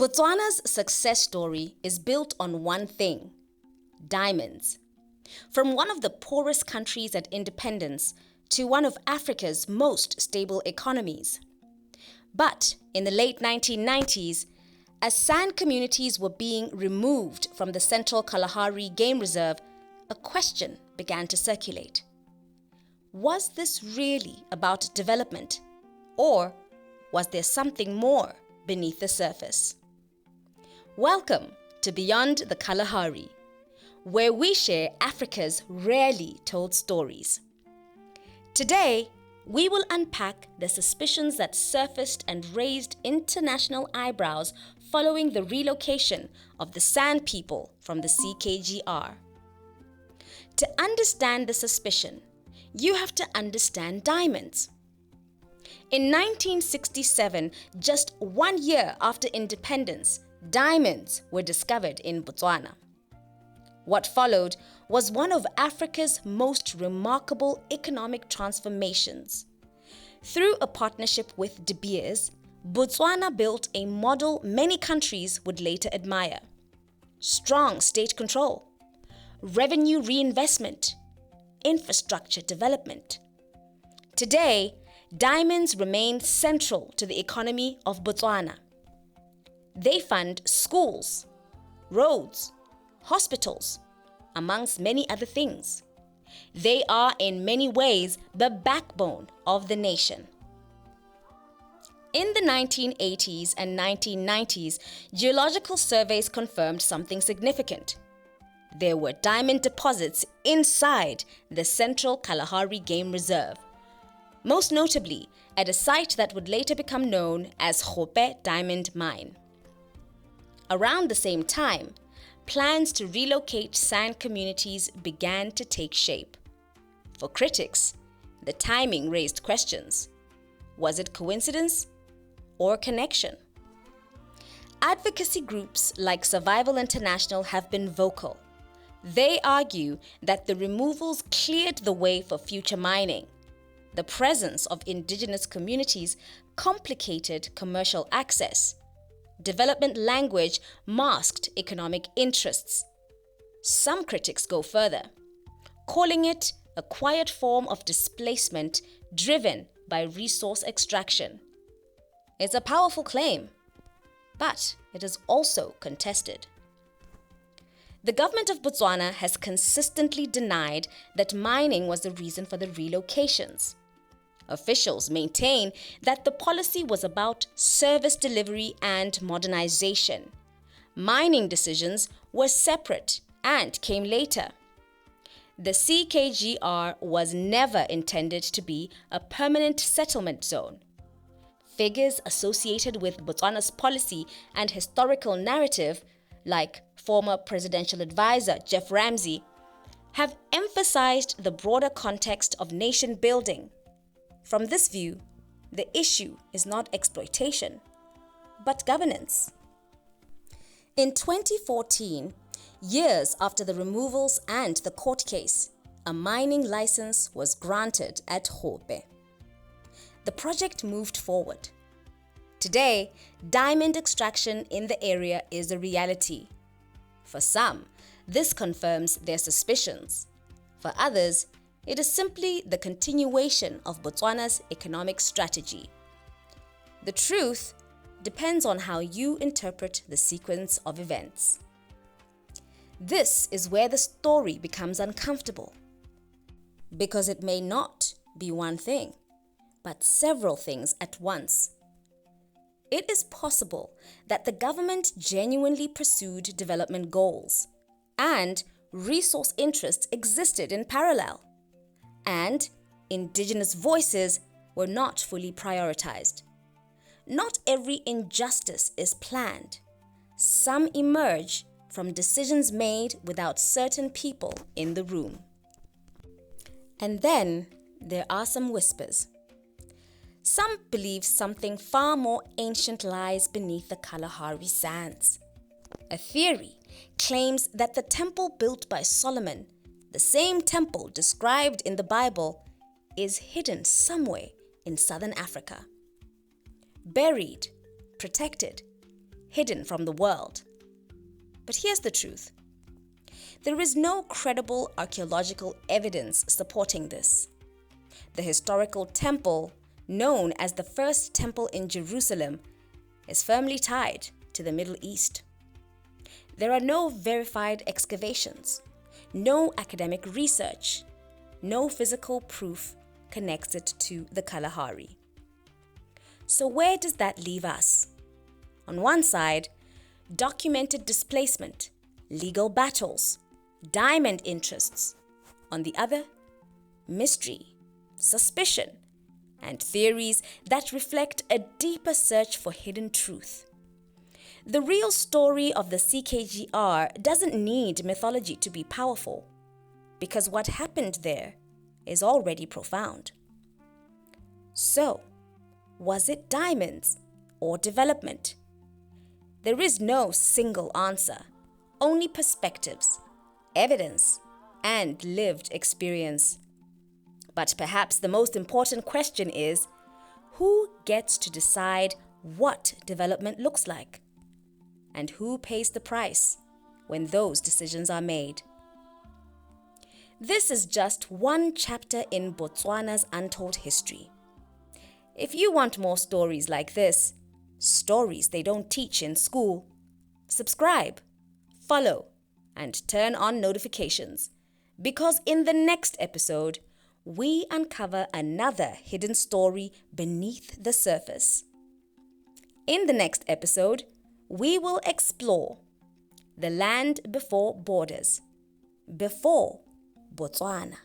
Botswana's success story is built on one thing: diamonds. From one of the poorest countries at independence to one of Africa's most stable economies. But in the late 1990s, as sand communities were being removed from the central Kalahari Game Reserve, a question began to circulate. Was this really about development, or was there something more beneath the surface? Welcome to Beyond the Kalahari, where we share Africa's rarely told stories. Today, we will unpack the suspicions that surfaced and raised international eyebrows following the relocation of the Sand people from the CKGR. To understand the suspicion, you have to understand diamonds. In 1967, just 1 year after independence, diamonds were discovered in Botswana. What followed was one of Africa's most remarkable economic transformations. Through a partnership with De Beers, Botswana built a model many countries would later admire: strong state control, revenue reinvestment, infrastructure development. Today, diamonds remain central to the economy of Botswana. They fund schools, roads, hospitals, amongst many other things. They are in many ways the backbone of the nation. In the 1980s and 1990s, geological surveys confirmed something significant. There were diamond deposits inside the central Kalahari Game Reserve, most notably at a site that would later become known as Gope Diamond Mine. Around the same time, plans to relocate sand communities began to take shape. For critics, the timing raised questions. Was it coincidence or connection? Advocacy groups like Survival International have been vocal. They argue that the removals cleared the way for future mining. The presence of indigenous communities complicated commercial access. Development language masked economic interests. Some critics go further, calling it a quiet form of displacement driven by resource extraction. It's a powerful claim, but it is also contested. The government of Botswana has consistently denied that mining was the reason for the relocations. Officials maintain that the policy was about service delivery and modernization. Mining decisions were separate and came later. The CKGR was never intended to be a permanent settlement zone. Figures associated with Botswana's policy and historical narrative, like former presidential advisor Jeff Ramsey, have emphasized the broader context of nation building. From this view, the issue is not exploitation, but governance. In 2014, years after the removals and the court case, a mining license was granted at Gope. The project moved forward. Today, diamond extraction in the area is a reality. For some, this confirms their suspicions. For others, it is simply the continuation of Botswana's economic strategy. The truth depends on how you interpret the sequence of events. This is where the story becomes uncomfortable, because it may not be one thing, but several things at once. It is possible that the government genuinely pursued development goals, and resource interests existed in parallel, and indigenous voices were not fully prioritized. Not every injustice is planned. Some emerge from decisions made without certain people in the room. And then there are some whispers. Some believe something far more ancient lies beneath the Kalahari sands. A theory claims that the temple built by Solomon, the same temple described in the Bible, is hidden somewhere in southern Africa. Buried, protected, hidden from the world. But here's the truth. There is no credible archaeological evidence supporting this. The historical temple, known as the first temple in Jerusalem, is firmly tied to the Middle East. There are no verified excavations, no academic research, no physical proof connects it to the Kalahari. So where does that leave us? On one side, documented displacement, legal battles, diamond interests. On the other, mystery, suspicion, and theories that reflect a deeper search for hidden truth. The real story of the CKGR doesn't need mythology to be powerful, because what happened there is already profound. So, was it diamonds or development? There is no single answer, only perspectives, evidence, and lived experience. But perhaps the most important question is, who gets to decide what development looks like? And who pays the price when those decisions are made? This is just one chapter in Botswana's untold history. If you want more stories like this, stories they don't teach in school, subscribe, follow, and turn on notifications, because in the next episode, we uncover another hidden story beneath the surface. In the next episode, we will explore the land before borders, before Botswana.